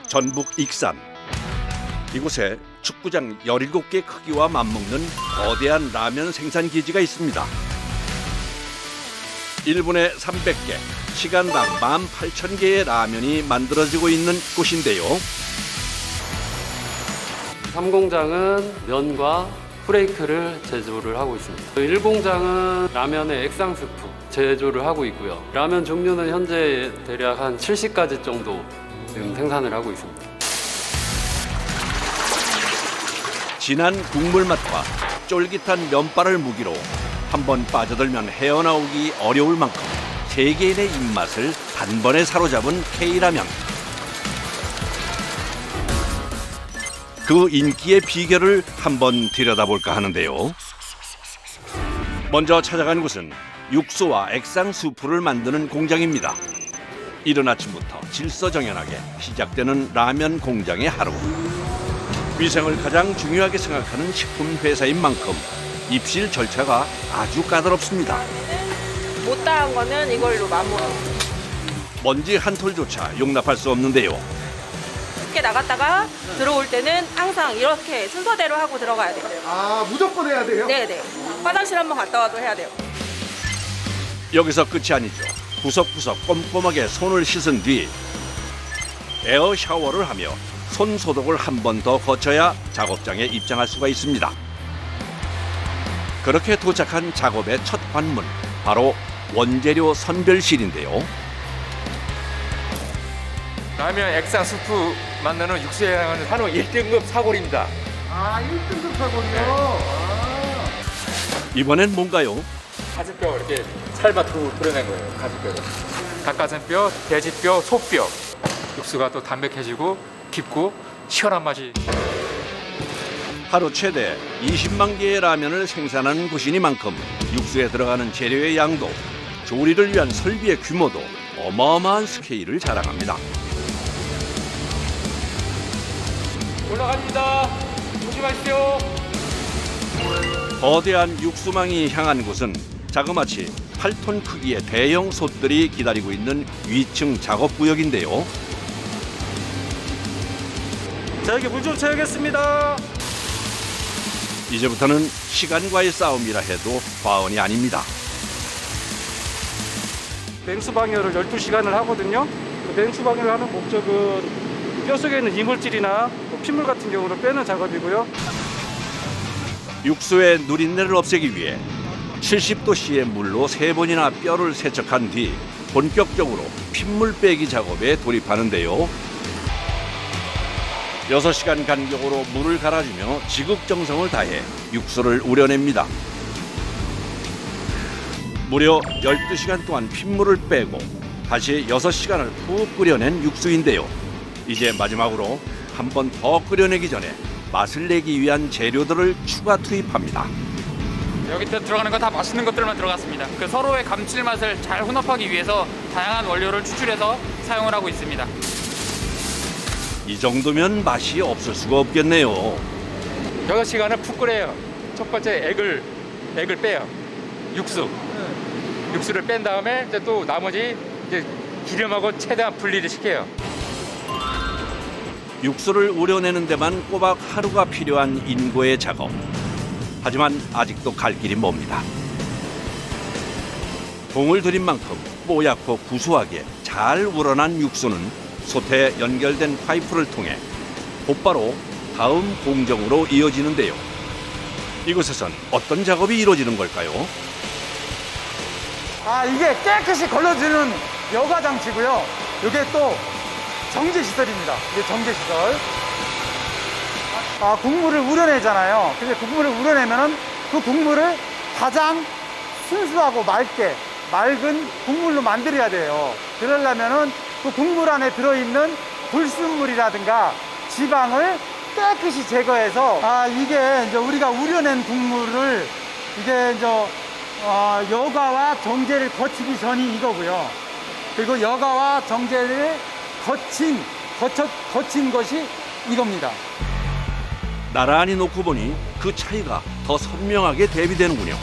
전북 익산. 이곳에 축구장 17개 크기와 맞먹는 거대한 라면 생산 기지가 있습니다. 1분에 300개, 시간당 18,000개의 라면이 만들어지고 있는 곳인데요. 3공장은 면과 프레이크를 제조를 하고 있습니다. 1공장은 라면의 액상 스프 제조를 하고 있고요. 라면 종류는 현재 대략 한 70가지 정도 지금 생산을 하고 있습니다. 진한 국물 맛과 쫄깃한 면발을 무기로 한번 빠져들면 헤어나오기 어려울 만큼 세계인의 입맛을 단번에 사로잡은 K라면. 그 인기의 비결을 한번 들여다볼까 하는데요. 먼저 찾아간 곳은 육수와 액상 수프를 만드는 공장입니다. 이른 아침부터 질서정연하게 시작되는 라면 공장의 하루. 위생을 가장 중요하게 생각하는 식품 회사인 만큼 입실 절차가 아주 까다롭습니다. 못다한 거는 이걸로 마무리. 먼지 한 톨조차 용납할 수 없는데요. 밖에 나갔다가 들어올 때는 항상 이렇게 순서대로 하고 들어가야 돼요. 아, 무조건 해야 돼요? 네네. 화장실 한번 갔다 와도 해야 돼요. 여기서 끝이 아니죠. 구석구석 꼼꼼하게 손을 씻은 뒤 에어 샤워를 하며 손 소독을 한 번 더 거쳐야 작업장에 입장할 수가 있습니다. 그렇게 도착한 작업의 첫 관문, 바로 원재료 선별실인데요. 라면 액상 수프 만드는 육수에 해당하는 한우 1등급 사골입니다. 아, 1등급 사골이요? 아. 이번엔 뭔가요? 가슴뼈 이렇게 살밭으로 드러낸 거예요. 가슴뼈를. 닭가슴뼈, 돼지뼈, 소뼈. 육수가 또 담백해지고 깊고 시원한 맛이. 하루 최대 20만 개의 라면을 생산하는 곳이니만큼 육수에 들어가는 재료의 양도, 조리를 위한 설비의 규모도 어마어마한 스케일을 자랑합니다. 올라갑니다. 조심하십시오. 거대한 육수망이 향한 곳은 자그마치 8톤 크기의 대형 솥들이 기다리고 있는 위층 작업구역인데요. 자, 여기 물 좀 채우겠습니다. 이제부터는 시간과의 싸움이라 해도 과언이 아닙니다. 냉수 방열을 12시간을 하거든요. 그 냉수 방열을 하는 목적은 뼈 속에 있는 이물질이나 핏물 같은 경우를 빼는 작업이고요. 육수의 누린내를 없애기 위해 70도씨의 물로 3번이나 뼈를 세척한 뒤 본격적으로 핏물 빼기 작업에 돌입하는데요. 6시간 간격으로 물을 갈아주며 지극정성을 다해 육수를 우려냅니다. 무려 12시간 동안 핏물을 빼고 다시 6시간을 푹 끓여낸 육수인데요. 이제 마지막으로 한 번 더 끓여내기 전에 맛을 내기 위한 재료들을 추가 투입합니다. 여기 들어가는 건 다 맛있는 것들만 들어갔습니다. 그 서로의 감칠맛을 잘 혼합하기 위해서 다양한 원료를 추출해서 사용을 하고 있습니다. 이 정도면 맛이 없을 수가 없겠네요. 6시간을 푹 끓여요. 첫 번째 액을 빼요. 육수를 뺀 다음에 이제 또 나머지 이제 기름하고 최대한 분리를 시켜요. 육수를 우려내는 데만 꼬박 하루가 필요한 인고의 작업. 하지만 아직도 갈 길이 멉니다. 공을 들인 만큼 뽀얗고 구수하게 잘 우러난 육수는 솥에 연결된 파이프를 통해 곧바로 다음 공정으로 이어지는데요. 이곳에선 어떤 작업이 이루어지는 걸까요? 아, 이게 깨끗이 걸러지는 여과 장치고요. 이게 또 정제 시설입니다. 이게 정제 시설. 아, 국물을 우려내잖아요. 근데 국물을 우려내면은 그 국물을 가장 순수하고 맑은 국물로 만들어야 돼요. 그러려면은 그 국물 안에 들어있는 불순물이라든가 지방을 깨끗이 제거해서, 아, 이게 이제 우리가 우려낸 국물을 이게 이제 여과와 정제를 거치기 전이 이거고요. 그리고 여과와 정제를 거친 것이 이겁니다. 나란히 놓고 보니 그 차이가 더 선명하게 대비되는군요.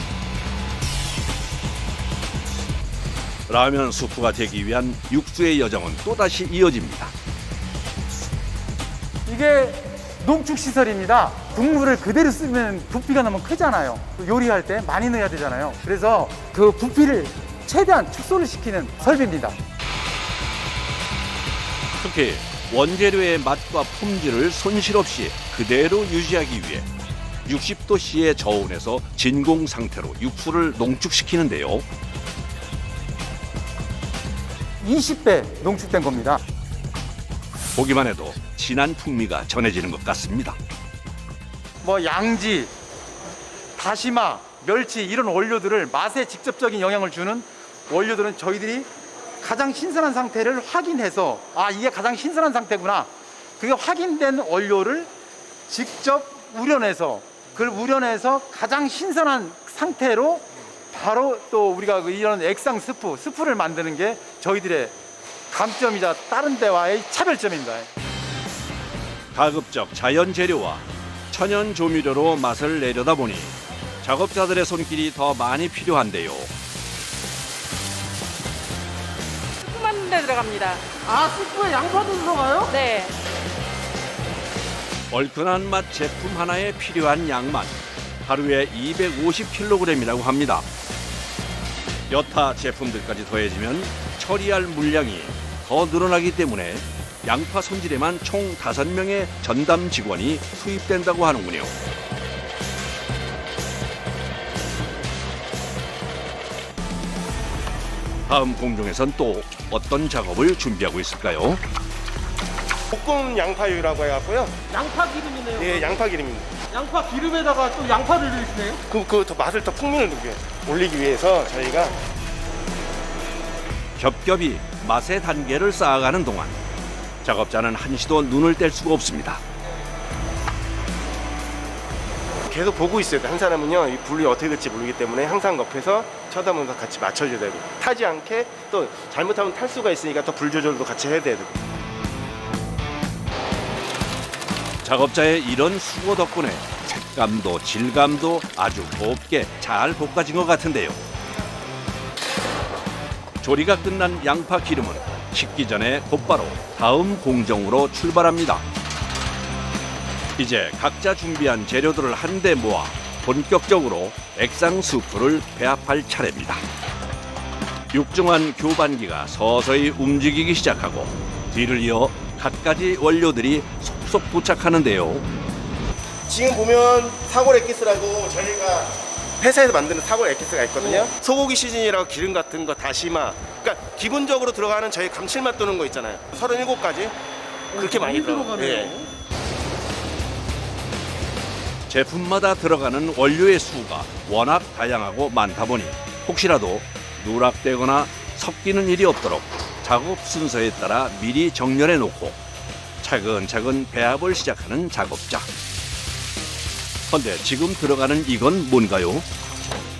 라면 수프가 되기 위한 육수의 여정은 또다시 이어집니다. 이게 농축 시설입니다. 국물을 그대로 쓰면 부피가 너무 크잖아요. 요리할 때 많이 넣어야 되잖아요. 그래서 그 부피를 최대한 축소를 시키는 설비입니다. 특히 원재료의 맛과 품질을 손실 없이 그대로 유지하기 위해 60도씨의 저온에서 진공 상태로 육수를 농축시키는데요. 20배 농축된 겁니다. 보기만 해도 진한 풍미가 전해지는 것 같습니다. 뭐 양지, 다시마, 멸치 이런 원료들을 맛에 직접적인 영향을 주는 원료들은 저희들이 가장 신선한 상태를 확인해서 이게 가장 신선한 상태구나. 그게 확인된 원료를 직접 우려내서 그걸 우려내서 가장 신선한 상태로 바로 또 우리가 이런 액상 스프를 만드는 게 저희들의 강점이자 다른 데와의 차별점입니다. 가급적 자연 재료와 천연 조미료로 맛을 내려다 보니 작업자들의 손길이 더 많이 필요한데요. 스프 만드는 데 들어갑니다. 스프에 양파도 들어가요? 네. 얼큰한 맛 제품 하나에 필요한 양만 하루에 250kg이라고 합니다. 여타 제품들까지 더해지면 처리할 물량이 더 늘어나기 때문에 양파 손질에만 총 5명의 전담 직원이 투입된다고 하는군요. 다음 공정에선 또 어떤 작업을 준비하고 있을까요? 볶음 양파유라고 해갖고요. 양파 기름이네요. 네, 양파 기름입니다. 양파 기름에다가 또 양파를 넣으시네요? 더 맛을 더 풍미를 올리기 위해서 저희가 겹겹이 맛의 단계를 쌓아가는 동안 작업자는 한시도 눈을 뗄 수가 없습니다. 계속 보고 있어요. 한 사람은요, 이 불이 어떻게 될지 모르기 때문에 항상 옆에서 쳐다보면서 같이 맞춰줘야 되고, 타지 않게 또 잘못하면 탈 수가 있으니까 또 불 조절도 같이 해야 되고. 작업자의 이런 수고 덕분에 색감도 질감도 아주 곱게 잘 볶아진 것 같은데요. 조리가 끝난 양파 기름은 식기 전에 곧바로 다음 공정으로 출발합니다. 이제 각자 준비한 재료들을 한데 모아 본격적으로 액상 수프를 배합할 차례입니다. 육중한 교반기가 서서히 움직이기 시작하고 뒤를 이어 갖가지 원료들이 속속 도착하는데요. 지금 보면 사골 엑기스라고 저희가 회사에서 만드는 사골 엑기스가 있거든요. 소고기 시즌이라고 기름 같은 거, 다시마. 그러니까 기본적으로 들어가는 저희 감칠맛 도는 거 있잖아요. 37가지. 그렇게 많이 들어가요. 예. 제품마다 들어가는 원료의 수가 워낙 다양하고 많다 보니 혹시라도 누락되거나 섞이는 일이 없도록 작업 순서에 따라 미리 정렬해 놓고 차근차근 배합을 시작하는 작업자. 그런데 지금 들어가는 이건 뭔가요?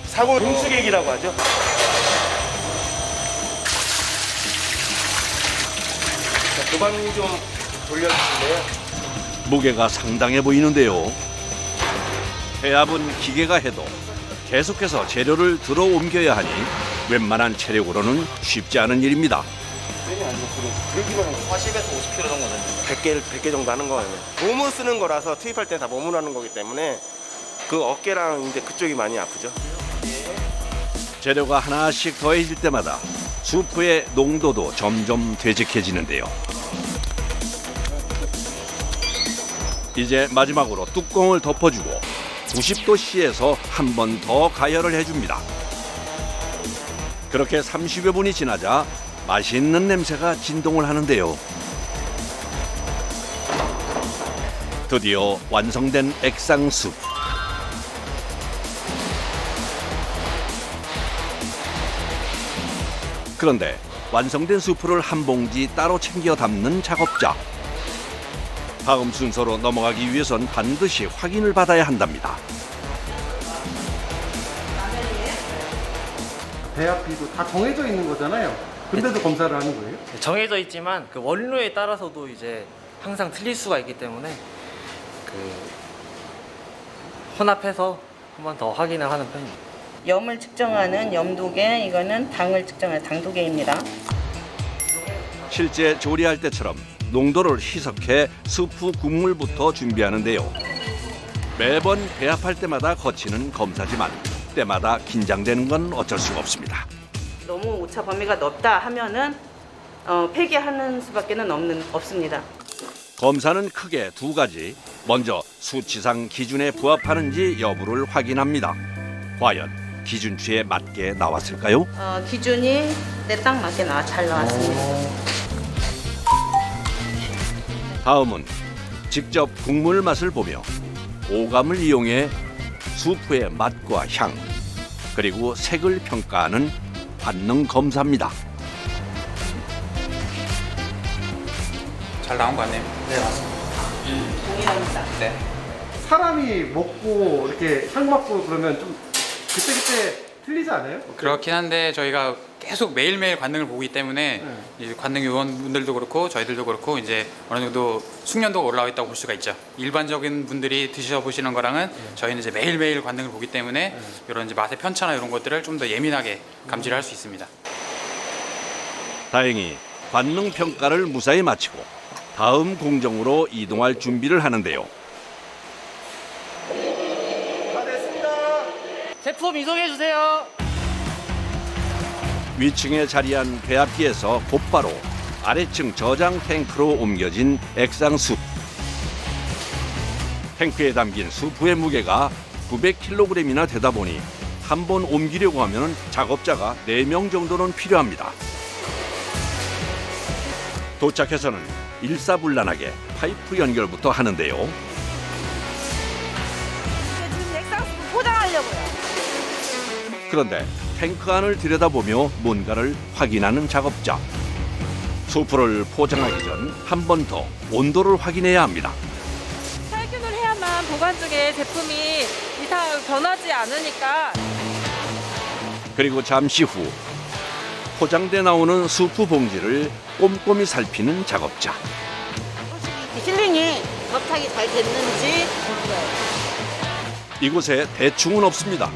사골 공수객이라고 하죠. 교반기 좀 돌려주실래요? 무게가 상당해 보이는데요. 배합은 기계가 해도 계속해서 재료를 들어 옮겨야 하니 웬만한 체력으로는 쉽지 않은 일입니다. 40에서 50kg 정도 되죠. 100개 정도 하는 거예요. 몸을 쓰는 거라서 투입할 때 다 몸으로 하는 거기 때문에 그 어깨랑 이제 그쪽이 많이 아프죠. 재료가 하나씩 더해질 때마다 수프의 농도도 점점 되직해지는데요. 이제 마지막으로 뚜껑을 덮어주고 90도씨에서 한 번 더 가열을 해줍니다. 그렇게 30여 분이 지나자 맛있는 냄새가 진동을 하는데요. 드디어 완성된 액상 수프. 그런데 완성된 수프를 한 봉지 따로 챙겨 담는 작업자. 다음 순서로 넘어가기 위해선 반드시 확인을 받아야 한답니다. 배합비도 다 정해져 있는 거잖아요. 근데도 검사를 하는 거예요? 정해져 있지만 그 원료에 따라서도 이제 항상 틀릴 수가 있기 때문에 그 혼합해서 한 번 더 확인을 하는 편입니다. 염을 측정하는 염도계, 이거는 당을 측정하는 당도계입니다. 실제 조리할 때처럼 농도를 희석해 스프 국물부터 준비하는데요. 매번 배합할 때마다 거치는 검사지만 때마다 긴장되는 건 어쩔 수가 없습니다. 너무 오차 범위가 넓다 하면은 폐기하는 수밖에는 없습니다. 검사는 크게 두 가지. 먼저 수치상 기준에 부합하는지 여부를 확인합니다. 과연 기준치에 맞게 나왔을까요? 기준이 딱 맞게 잘 나왔습니다. 다음은 직접 국물 맛을 보며 오감을 이용해 수프의 맛과 향 그리고 색을 평가하는 관능 검사입니다. 잘 나온 것 같네요. 네, 맞습니다. 동일합니다. 네. 사람이 먹고 이렇게 향 맡고 그러면 좀 그때그때 틀리지 않아요? 그렇긴 한데 저희가 계속 매일매일 관능을 보기 때문에 이제 관능 요원분들도 그렇고 저희들도 그렇고 이제 어느 정도 숙련도가 올라와 있다고 볼 수가 있죠. 일반적인 분들이 드셔보시는 거랑은 저희는 이제 매일매일 관능을 보기 때문에 이런 이제 맛의 편차나 이런 것들을 좀 더 예민하게 감지를 할 수 있습니다. 다행히 관능 평가를 무사히 마치고 다음 공정으로 이동할 준비를 하는데요. 제품 이송해 주세요. 위층에 자리한 배합기에서 곧바로 아래층 저장 탱크로 옮겨진 액상 수프. 탱크에 담긴 수프의 무게가 900kg이나 되다 보니 한 번 옮기려고 하면 작업자가 4명 정도는 필요합니다. 도착해서는 일사불란하게 파이프 연결부터 하는데요. 지금 액상수프 포장하려고요. 그런데 탱크 안을 들여다보며 뭔가를 확인하는 작업자. 수프를 포장하기 전 한 번 더 온도를 확인해야 합니다. 살균을 해야만 보관 중에 제품이 이상 변하지 않으니까. 그리고 잠시 후 포장돼 나오는 수프 봉지를 꼼꼼히 살피는 작업자. 실링이 접착이 잘 됐는지 이곳에 대충은 없습니다.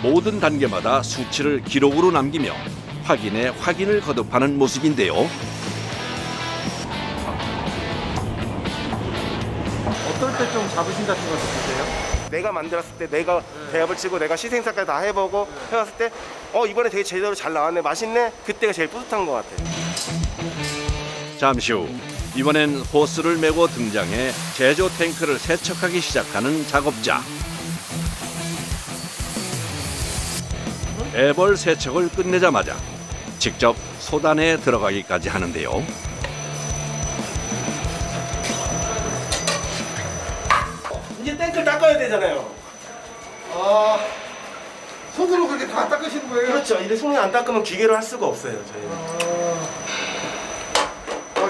모든 단계마다 수치를 기록으로 남기며 확인에 확인을 거듭하는 모습인데요. 어떨 때 좀 자부심 같은 거 느끼세요? 내가 만들었을 때 내가 배합을 치고 내가 시생사까지 다 해보고 해봤을 때 이번에 되게 제대로 잘 나왔네, 맛있네, 그때가 제일 뿌듯한 것 같아요. 잠시 후 이번엔 호스를 메고 등장해 제조 탱크를 세척하기 시작하는 작업자. 애벌 세척을 끝내자마자 직접 소단에 들어가기까지 하는데요. 이제 탱크를 닦아야 되잖아요. 손으로 그렇게 다 닦으시는 거예요? 그렇죠. 이제 손을 안 닦으면 기계로 할 수가 없어요, 저희는.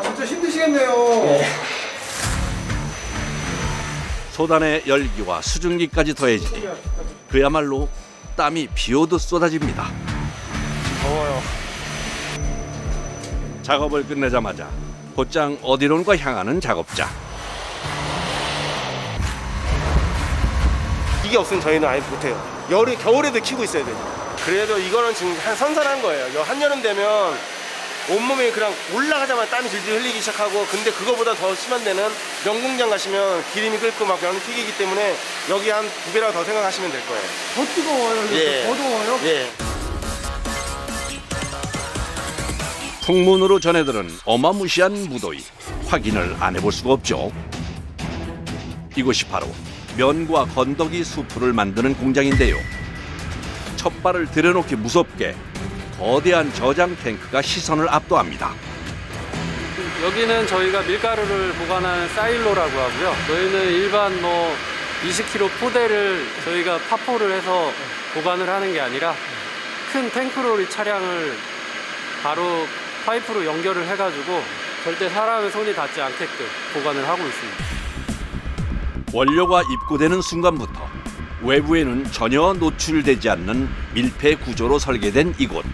진짜 힘드시겠네요. 소단의 열기와 수증기까지 더해지니 그야말로 땀이 비오듯 쏟아집니다. 더워요. 작업을 끝내자마자 곧장 어디론가 향하는 작업자. 이게 없으면 저희는 아예 못해요. 겨울에도 키고 있어야 돼요. 그래도 이거는 지금 선선한 거예요. 한여름 되면 온몸에 그냥 올라가자마자 땀이 질질 흘리기 시작하고, 근데 그거보다 더 심한 데는 명공장 가시면 기름이 끓고 막 연이 튀기기 때문에 여기 한 2배라고 더 생각하시면 될 거예요. 더 뜨거워요? 예. 더 더워요? 예. 풍문으로 전해들은 어마무시한 무더위. 확인을 안 해볼 수가 없죠. 이곳이 바로 면과 건더기 수프를 만드는 공장인데요. 첫 발을 들여놓기 무섭게 거대한 저장 탱크가 시선을 압도합니다. 여기는 저희가 밀가루를 보관하는 사일로라고 하고요. 저희는 일반 20kg 포대를 저희가 파포를 해서 보관을 하는 게 아니라 큰 탱크로리 차량을 바로 파이프로 연결을 해가지고 절대 사람의 손이 닿지 않게끔 보관을 하고 있습니다. 원료가 입고되는 순간부터 외부에는 전혀 노출되지 않는 밀폐 구조로 설계된 이곳.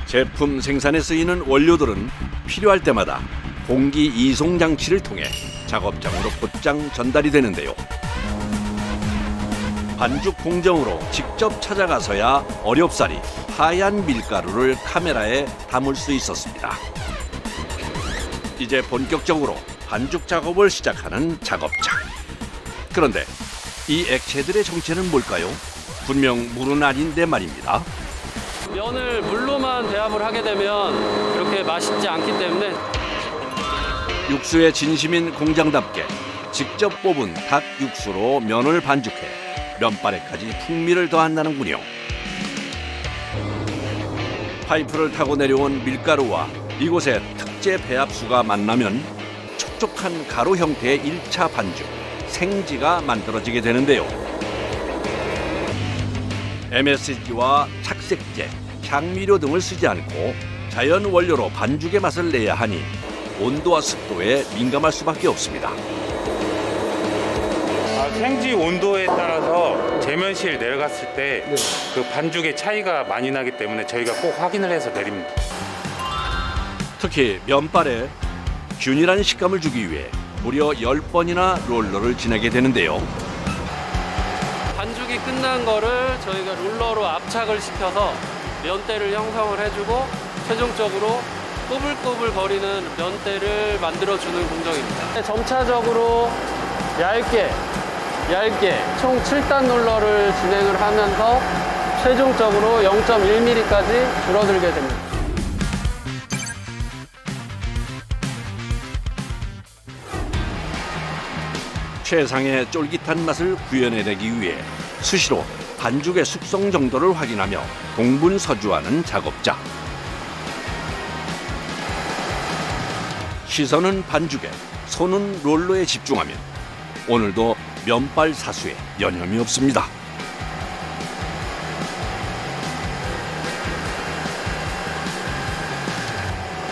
제품 생산에 쓰이는 원료들은 필요할 때마다 공기 이송 장치를 통해 작업장으로 곧장 전달이 되는데요. 반죽 공정으로 직접 찾아가서야 어렵사리 하얀 밀가루를 카메라에 담을 수 있었습니다. 이제 본격적으로 반죽 작업을 시작하는 작업자. 그런데 이 액체들의 정체는 뭘까요? 분명 물은 아닌데 말입니다. 면을 물로만 배합을 하게 되면 그렇게 맛있지 않기 때문에 육수에 진심인 공장답게 직접 뽑은 닭 육수로 면을 반죽해 면발에까지 풍미를 더한다는군요. 파이프를 타고 내려온 밀가루와 이곳의 특제 배합수가 만나면 촉촉한 가루 형태의 1차 반죽, 생지가 만들어지게 되는데요. MSG와 착색제, 향미료 등을 쓰지 않고 자연 원료로 반죽의 맛을 내야 하니 온도와 습도에 민감할 수밖에 없습니다. 생지 온도에 따라서 제면실 내려갔을 때 그 반죽의 차이가 많이 나기 때문에 저희가 꼭 확인을 해서 내립니다. 특히 면발에 균일한 식감을 주기 위해 무려 10번이나 롤러를 지나게 되는데요. 반죽이 끝난 거를 저희가 롤러로 압착을 시켜서 면대를 형성을 해주고 최종적으로 꼬불꼬불 거리는 면대를 만들어주는 공정입니다. 점차적으로 얇게 총 7단 롤러를 진행을 하면서 최종적으로 0.1mm까지 줄어들게 됩니다. 최상의 쫄깃한 맛을 구현해내기 위해 수시로 반죽의 숙성 정도를 확인하며 동분서주하는 작업자. 시선은 반죽에, 손은 롤러에 집중하며 오늘도 면발 사수에 여념이 없습니다.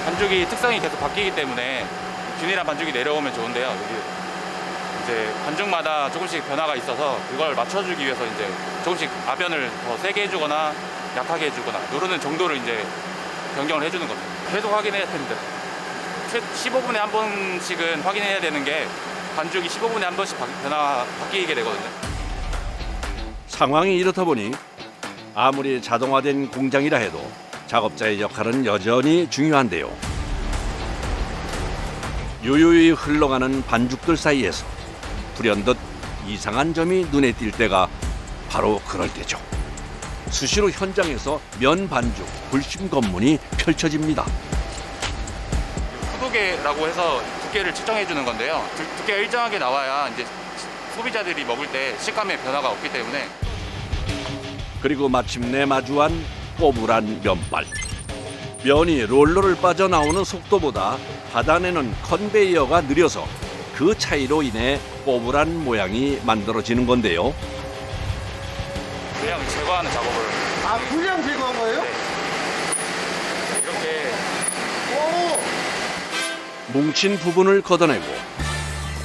반죽이 특성이 계속 바뀌기 때문에 균일한 반죽이 내려오면 좋은데요. 여기 이제 반죽마다 조금씩 변화가 있어서 그걸 맞춰주기 위해서 이제 조금씩 아변을 더 세게 해주거나 약하게 해주거나 누르는 정도를 이제 변경을 해주는 겁니다. 계속 확인해야 됩니다. 15분에 한 번씩은 확인해야 되는 게 반죽이 15분에 한 번씩 바뀌게 되거든요. 상황이 이렇다 보니 아무리 자동화된 공장이라 해도 작업자의 역할은 여전히 중요한데요. 유유히 흘러가는 반죽들 사이에서 불현듯 이상한 점이 눈에 띌 때가 바로 그럴 때죠. 수시로 현장에서 면 반죽 불심 검문이 펼쳐집니다. 후두개라고 해서 두께를 측정해 주는 건데요. 두께가 일정하게 나와야 이제 소비자들이 먹을 때 식감에 변화가 없기 때문에. 그리고 마침내 마주한 꼬불한 면발. 면이 롤러를 빠져나오는 속도보다 받아내는 컨베이어가 느려서 그 차이로 인해 꼬불한 모양이 만들어지는 건데요. 그냥 제거하는 작업을. 아, 불량 제거한 거예요? 이렇게 뭉친 부분을 걷어내고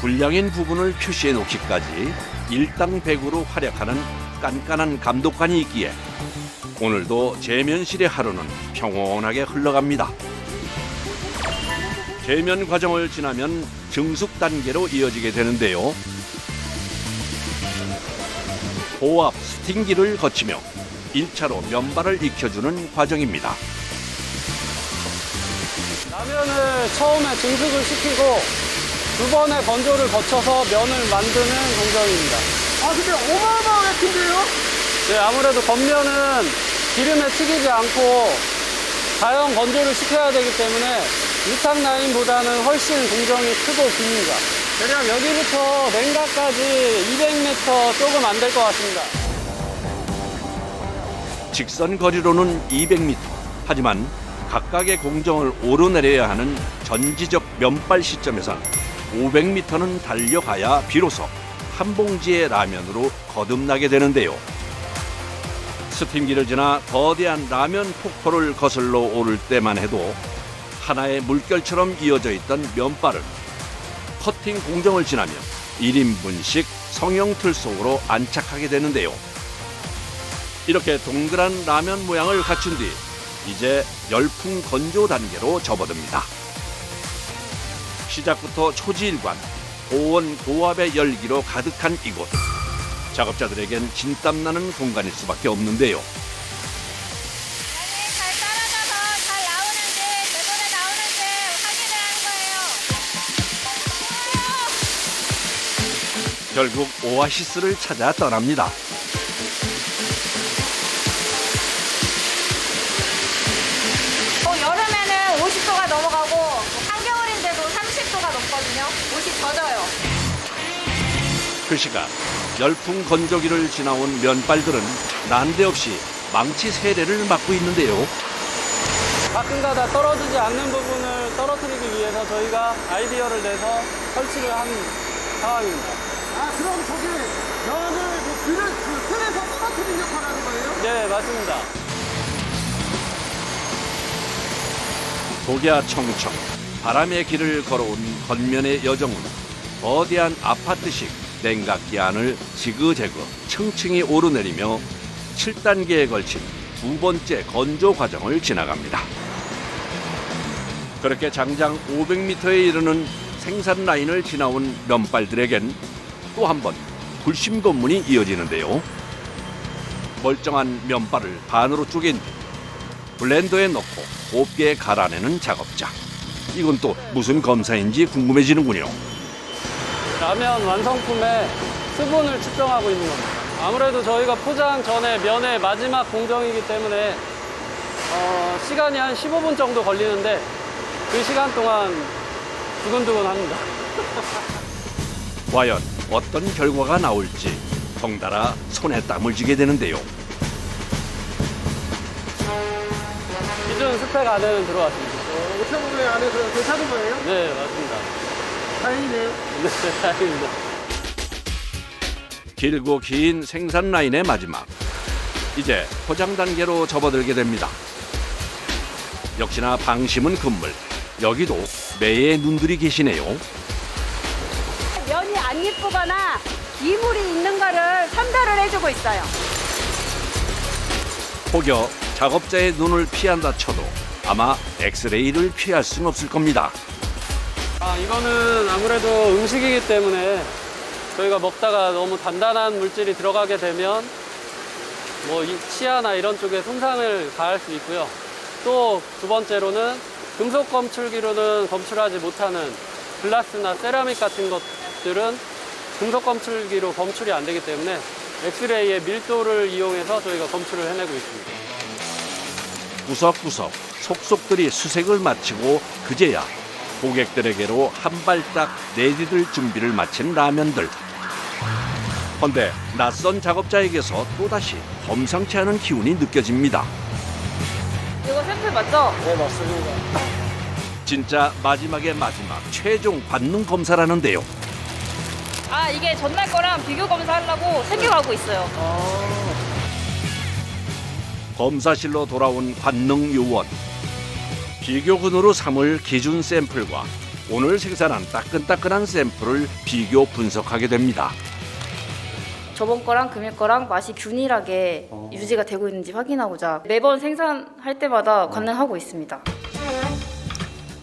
불량인 부분을 표시해 놓기까지 일당백으로 활약하는 깐깐한 감독관이 있기에 오늘도 제면실의 하루는 평온하게 흘러갑니다. 제면 과정을 지나면 증숙 단계로 이어지게 되는데요. 고압 스팅기를 거치며 1차로 면발을 익혀주는 과정입니다. 라면을 처음에 증숙을 시키고 두 번의 건조를 거쳐서 면을 만드는 공정입니다. 아, 근데 어마어마하게 큰데요? 네, 아무래도 겉면은 기름에 튀기지 않고 자연 건조를 시켜야 되기 때문에 유탁 라인보다는 훨씬 공정이 크고 깁니다. 대략 여기부터 냉각까지 200m 조금 안 될 것 같습니다. 직선 거리로는 200m. 하지만 각각의 공정을 오르내려야 하는 전지적 면발 시점에선 500m는 달려가야 비로소 한 봉지의 라면으로 거듭나게 되는데요. 스팀기를 지나 거대한 라면 폭포를 거슬러 오를 때만 해도 하나의 물결처럼 이어져 있던 면발은 커팅 공정을 지나며 1인분씩 성형 틀 속으로 안착하게 되는데요. 이렇게 동그란 라면 모양을 갖춘 뒤 이제 열풍 건조 단계로 접어듭니다. 시작부터 초지일관, 고온 고압의 열기로 가득한 이곳. 작업자들에겐 진땀나는 공간일 수밖에 없는데요. 잘 따라가서 잘 나오는지 제대로 나오는지 확인을 하는 거예요. 결국 오아시스를 찾아 떠납니다. 여름에는 50도가 넘어가고 한겨울인데도 30도가 넘거든요. 옷이 젖어요. 그 시각 열풍 건조기를 지나온 면발들은 난데없이 망치 세례를 맞고 있는데요. 가끔가다 떨어지지 않는 부분을 떨어뜨리기 위해서 저희가 아이디어를 내서 설치를 한 상황입니다. 아, 그럼 저기 면을 틀에서 떨어뜨리는 역할을 하는 거예요? 네, 맞습니다. 독야 청청 바람의 길을 걸어온 건면의 여정은 거대한 아파트식 냉각기 안을 지그재그 층층이 오르내리며 7단계에 걸친 두 번째 건조 과정을 지나갑니다. 그렇게 장장 500m에 이르는 생산 라인을 지나온 면발들에겐 또 한 번 불심 검문이 이어지는데요. 멀쩡한 면발을 반으로 쪼갠 뒤 블렌더에 넣고 곱게 갈아내는 작업자. 이건 또 무슨 검사인지 궁금해지는군요. 라면 완성품의 수분을 측정하고 있는 겁니다. 아무래도 저희가 포장 전에 면의 마지막 공정이기 때문에 시간이 한 15분 정도 걸리는데 그 시간 동안 두근두근합니다. 과연 어떤 결과가 나올지 덩달아 손에 땀을 쥐게 되는데요. 기준 스펙 안에는 들어왔습니다. 5,500 안에서 괜찮은 거예요? 네, 맞습니다. 다행이네요. 네, 다행입니다. 길고 긴 생산 라인의 마지막. 이제 포장 단계로 접어들게 됩니다. 역시나 방심은 금물. 여기도 매의 눈들이 계시네요. 면이 안 예쁘거나 이물이 있는 거를 선별을 해주고 있어요. 혹여 작업자의 눈을 피한다 쳐도 아마 엑스레이를 피할 수는 없을 겁니다. 이거는 아무래도 음식이기 때문에 저희가 먹다가 너무 단단한 물질이 들어가게 되면 뭐 이 치아나 이런 쪽에 손상을 가할 수 있고요. 또 두 번째로는 금속 검출기로는 검출하지 못하는 글라스나 세라믹 같은 것들은 금속 검출기로 검출이 안 되기 때문에 엑스레이의 밀도를 이용해서 저희가 검출을 해내고 있습니다. 구석구석 속속들이 수색을 마치고 그제야 고객들에게로 한 발짝 내디딜 준비를 마친 라면들. 헌데 낯선 작업자에게서 또다시 범상치 않은 기운이 느껴집니다. 이거 샘플 맞죠? 네, 맞습니다. 진짜 마지막의 마지막 최종 관능 검사라는데요. 이게 전날 거랑 비교 검사하려고 챙겨가고 있어요. 검사실로 돌아온 관능 요원. 비교군으로 삼을 기준 샘플과 오늘 생산한 따끈따끈한 샘플을 비교 분석하게 됩니다. 저번 거랑 금일 거랑 맛이 균일하게 유지가 되고 있는지 확인하고자 매번 생산할 때마다 관능하고 있습니다.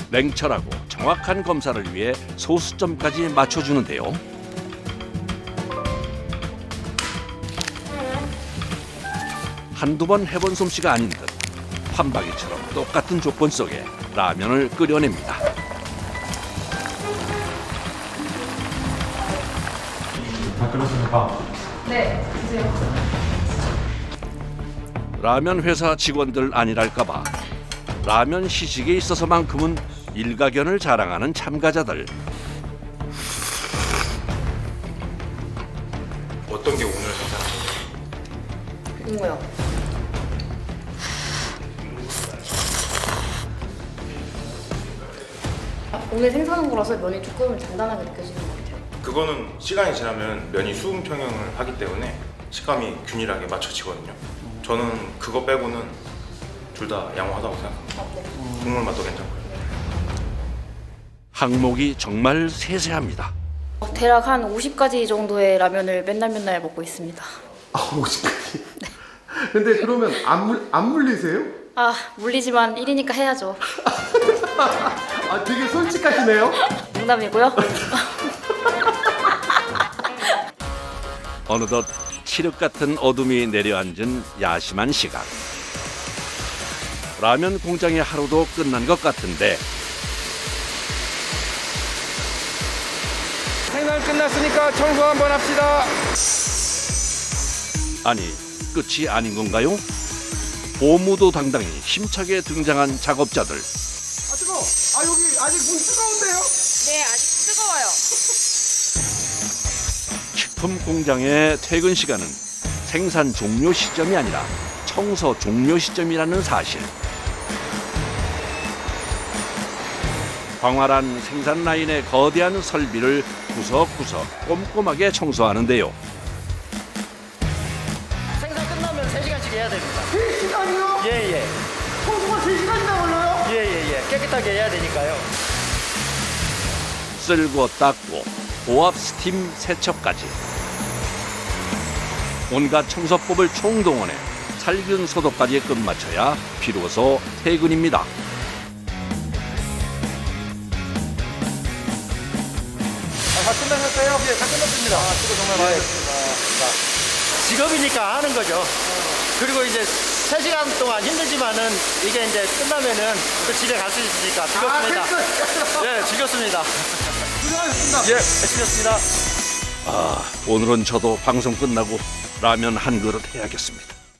냉철하고 정확한 검사를 위해 소수점까지 맞춰주는데요. 한두 번 해본 솜씨가 아닌 듯 판박이처럼 똑같은 조건 속에 라면을 끓여냅니다. 다 끓였습니까? 네, 드세요. 라면 회사 직원들 아니랄까봐 라면 시식에 있어서만큼은 일가견을 자랑하는 참가자들. 어떤 게 오늘 생산하신 거예요? 이거요. 오늘 생산한 거라서 면이 조금 단단하게 느껴지는 것 같아요. 그거는 시간이 지나면 면이 수분 평형을 하기 때문에 식감이 균일하게 맞춰지거든요. 저는 그거 빼고는 둘 다 양호하다고 생각합니다. 국물 맛도 괜찮고요. 항목이 정말 세세합니다. 대략 한 50가지 정도의 라면을 맨날 먹고 있습니다. 50가지? 근데 그러면 안 물리세요? 물리지만 1이니까 해야죠. 되게 솔직하시네요. 농담이고요. 어느덧 칠흑 같은 어둠이 내려앉은 야심한 시각. 라면 공장의 하루도 끝난 것 같은데 생산 끝났으니까 청소 한번 합시다. 아니, 끝이 아닌 건가요? 고무도 당당히 힘차게 등장한 작업자들. 아 뜨거. 아 여기 아직 문 뜨거운데요? 네, 아직 뜨거워요. 식품 공장의 퇴근 시간은 생산 종료 시점이 아니라 청소 종료 시점이라는 사실. 광활한 생산 라인의 거대한 설비를 구석구석 꼼꼼하게 청소하는데요. 생산 끝나면 3시간씩 해야 됩니다. 3시간이요? 예예. 청소가 3시간이나 걸려요? 예예예. 깨끗하게 해야 되니까요. 쓸고 닦고 고압 스팀 세척까지 온갖 청소법을 총동원해 살균 소독까지 끝마쳐야 비로소 퇴근입니다. 다 끝나셨어요? 예, 다 끝났습니다. 수고 정말 많으셨습니다. 직업이니까 하는 거죠. 그리고 이제 3시간 동안 힘들지만은 이게 이제 끝나면은 또 집에 갈 수 있으니까 즐겁습니다. 예, 즐겁습니다. 고생하셨습니다. 예, 즐겁습니다. 오늘은 저도 방송 끝나고 라면 한 그릇 해야겠습니다.